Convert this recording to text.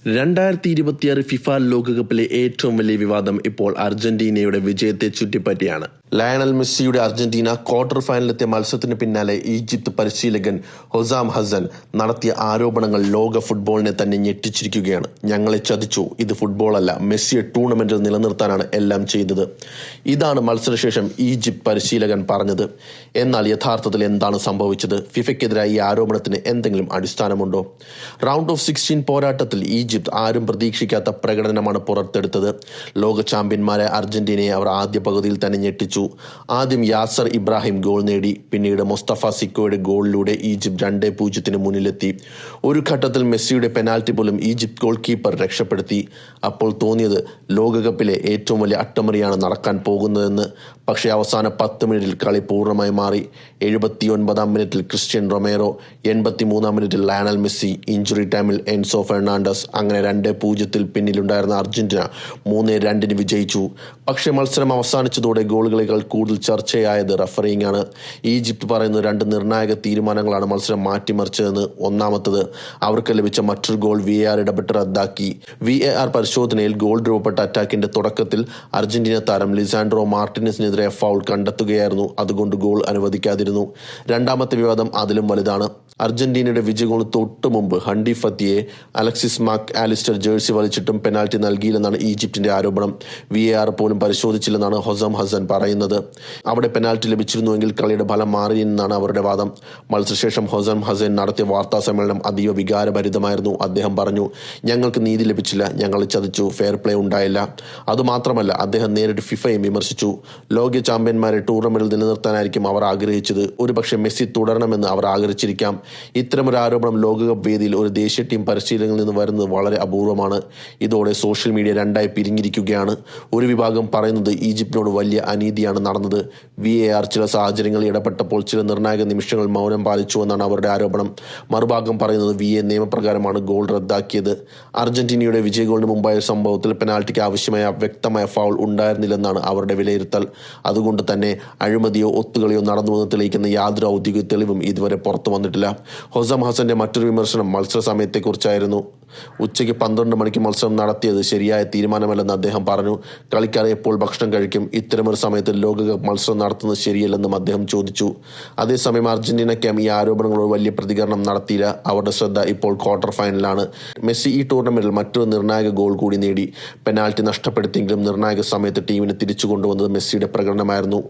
2026 FIFA ലോകകപ്പിലെ ഏറ്റവും വലിയ വിവാദം ഇപ്പോൾ അർജന്റീനയുടെ വിജയത്തെ ചുറ്റിപ്പറ്റിയാണ്. ലയണൽ മെസ്സിയുടെ അർജന്റീന ക്വാർട്ടർ ഫൈനലിലെത്തിയ മത്സരത്തിന് പിന്നാലെ ഈജിപ്ത് പരിശീലകൻ ഹൊസാം ഹസൻ നടത്തിയ ആരോപണങ്ങൾ ലോക ഫുട്ബോളിനെ തന്നെ ഞെട്ടിച്ചിരിക്കുകയാണ്. ഞങ്ങളെ ചതിച്ചു, ഇത് ഫുട്ബോളല്ല, മെസ്സിയെ ടൂർണമെന്റിൽ നിലനിർത്താനാണ് എല്ലാം ചെയ്തത്. ഇതാണ് മത്സരശേഷം ഈജിപ്ത് പരിശീലകൻ പറഞ്ഞത്. എന്നാൽ യഥാർത്ഥത്തിൽ എന്താണ് സംഭവിച്ചത്? ഫിഫയ്ക്കെതിരായ ഈ ആരോപണത്തിന് എന്തെങ്കിലും അടിസ്ഥാനമുണ്ടോ? റൗണ്ട് ഓഫ് 16 പോരാട്ടത്തിൽ ഈജിപ്ത് ആരും പ്രതീക്ഷിക്കാത്ത പ്രകടനമാണ് പുറത്തെടുത്തത്. ലോക ചാമ്പ്യന്മാരായ അർജന്റീനയെ അവർ ആദ്യ പകുതിയിൽ തന്നെ ഞെട്ടിച്ചു. ആദ്യം യാസർ ഇബ്രാഹിം ഗോൾ നേടി. പിന്നീട് മുസ്തഫ സിക്കോയുടെ ഗോളിലൂടെ ഈജിപ്ത് 2-0 മുന്നിലെത്തി. ഒരു ഘട്ടത്തിൽ മെസ്സിയുടെ പെനാൽറ്റി പോലും ഈജിപ്ത് ഗോൾ കീപ്പർ രക്ഷപ്പെടുത്തി. അപ്പോൾ തോന്നിയത് ലോകകപ്പിലെ ഏറ്റവും വലിയ അട്ടിമറിയാണ് നടക്കാൻ പോകുന്നതെന്ന്. പക്ഷേ അവസാന 10 മിനിറ്റിൽ കളി പൂർണ്ണമായി മാറി. 79-ാം മിനിറ്റിൽ ക്രിസ്ത്യൻ റൊമേറോ, 83-ാം മിനിറ്റിൽ ലയണൽ മെസ്സി, ഇഞ്ചുറി ടൈമിൽ എൻസോ ഫെർണാണ്ടസ്. അങ്ങനെ 2-0 പിന്നിലുണ്ടായിരുന്ന അർജന്റീന 3-2 വിജയിച്ചു. പക്ഷേ മത്സരം അവസാനിച്ചതോടെ ഗോളുകളേക്കാൾ കൂടുതൽ ചർച്ചയായത് റഫറിംഗ് ആണ്. ഈജിപ്ത് പറയുന്നത് 2 നിർണായക തീരുമാനങ്ങളാണ് മത്സരം മാറ്റിമറിച്ചതെന്ന്. ഒന്നാമത്തത്, അവർക്ക് ലഭിച്ച മറ്റൊരു ഗോൾ VAR ഇടപെട്ട് റദ്ദാക്കി. VAR പരിശോധനയിൽ ഗോൾ രൂപപ്പെട്ട അറ്റാക്കിന്റെ തുടക്കത്തിൽ അർജന്റീന താരം ലിസാൻഡ്രോ മാർട്ടിനസിനെതിരെ ഫൗൾ കണ്ടെത്തുകയായിരുന്നു. അതുകൊണ്ട് ഗോൾ അനുവദിക്കാതിരുന്നു. രണ്ടാമത്തെ വിവാദം അതിലും വലുതാണ്. അർജന്റീനയുടെ വിജയഗോളിന് തൊട്ടു മുമ്പ് ഹണ്ടി ഫത്തിയെ അലക്സിസ് മാക് ആലിസ്റ്റർ ജേഴ്സി വലിച്ചിട്ടും പെനാൽറ്റി നൽകിയില്ലെന്നാണ് ഈജിപ്തിന്റെ ആരോപണം. VAR പോലും പരിശോധിച്ചില്ലെന്നാണ് ഹൊസാം ഹസൻ പറയുന്നത്. അവിടെ പെനാൽറ്റി ലഭിച്ചിരുന്നുവെങ്കിൽ കളിയുടെ ഫലം മാറിയെന്നാണ് അവരുടെ വാദം. മത്സരശേഷം ഹൊസാം ഹസൻ നടത്തിയ വാർത്താ സമ്മേളനം അതീവ വികാരഭരിതമായിരുന്നു. അദ്ദേഹം പറഞ്ഞു, ഞങ്ങൾക്ക് നീതി ലഭിച്ചില്ല, ഞങ്ങൾ ചതിച്ചു, ഫെയർ പ്ലേ ഉണ്ടായില്ല. അതുമാത്രമല്ല, അദ്ദേഹം നേരിട്ട് ഫിഫയും വിമർശിച്ചു. ലോക ചാമ്പ്യന്മാരെ ടൂർണമെന്റിൽ നിലനിർത്താനായിരിക്കും അവർ ആഗ്രഹിച്ചത്. ഒരുപക്ഷെ മെസ്സി തുടരണമെന്ന് അവർ ആഗ്രഹിച്ചിരിക്കാം. ഇത്തരമൊരു ആരോപണം ലോകകപ്പ് വേദിയിൽ ഒരു ദേശീയ ടീം പരിശീലകനിൽ നിന്ന് വരുന്നത് വളരെ അപൂർവമാണ്. ഇതോടെ സോഷ്യൽ മീഡിയ രണ്ടായി പിരിഞ്ഞിരിക്കുകയാണ്. ഒരു വിഭാഗം പറയുന്നത് ഈജിപ്തിനോട് വലിയ അനീതിയാണ് നടന്നത്. VAR ചില സാഹചര്യങ്ങളിൽ ഇടപെട്ടപ്പോൾ ചില നിർണായക നിമിഷങ്ങൾ മൗനം പാലിച്ചുവെന്നാണ് അവരുടെ ആരോപണം. മറുഭാഗം പറയുന്നത് VAR നിയമപ്രകാരമാണ് ഗോൾ റദ്ദാക്കിയത്. അർജന്റീനയുടെ വിജയ ഗോളിന് മുമ്പായ സംഭവത്തിൽ പെനാൽറ്റിക്ക് ആവശ്യമായ വ്യക്തമായ ഫൗൾ ഉണ്ടായിരുന്നില്ലെന്നാണ് അവരുടെ വിലയിരുത്തൽ. അതുകൊണ്ട് തന്നെ അഴിമതിയോ ഒത്തുകളിയോ നടന്നുവെന്ന് തെളിയിക്കുന്ന യാതൊരു ഔദ്യോഗിക തെളിവും ഇതുവരെ പുറത്തു വന്നിട്ടില്ല. ഹൊസാം ഹസന്റെ മറ്റൊരു വിമർശനം മത്സര സമയത്തെക്കുറിച്ചായിരുന്നു. ഉച്ചയ്ക്ക് 12 മണിക്ക് മത്സരം നടത്തിയത് ശരിയായ തീരുമാനമല്ലെന്ന് അദ്ദേഹം പറഞ്ഞു. കളിക്കാരെ എപ്പോൾ ഭക്ഷണം കഴിക്കും? ഇത്തരമൊരു സമയത്ത് ലോകകപ്പ് മത്സരം നടത്തുന്നത് ശരിയല്ലെന്നും അദ്ദേഹം ചോദിച്ചു. അതേസമയം അർജന്റീന ക്യാമ്പ് ഈ ആരോപണങ്ങളോട് വലിയ പ്രതികരണം നടത്തിയില്ല. അവരുടെ ശ്രദ്ധ ഇപ്പോൾ ക്വാർട്ടർ ഫൈനലാണ്. മെസ്സി ഈ ടൂർണമെന്റിൽ മറ്റൊരു നിർണായക ഗോൾ കൂടി നേടി. പെനാൽറ്റി നഷ്ടപ്പെടുത്തിയെങ്കിലും നിർണായക സമയത്ത് ടീമിനെ തിരിച്ചു കൊണ്ടുവന്നത് മെസ്സിയുടെ പ്രകടനമായിരുന്നു.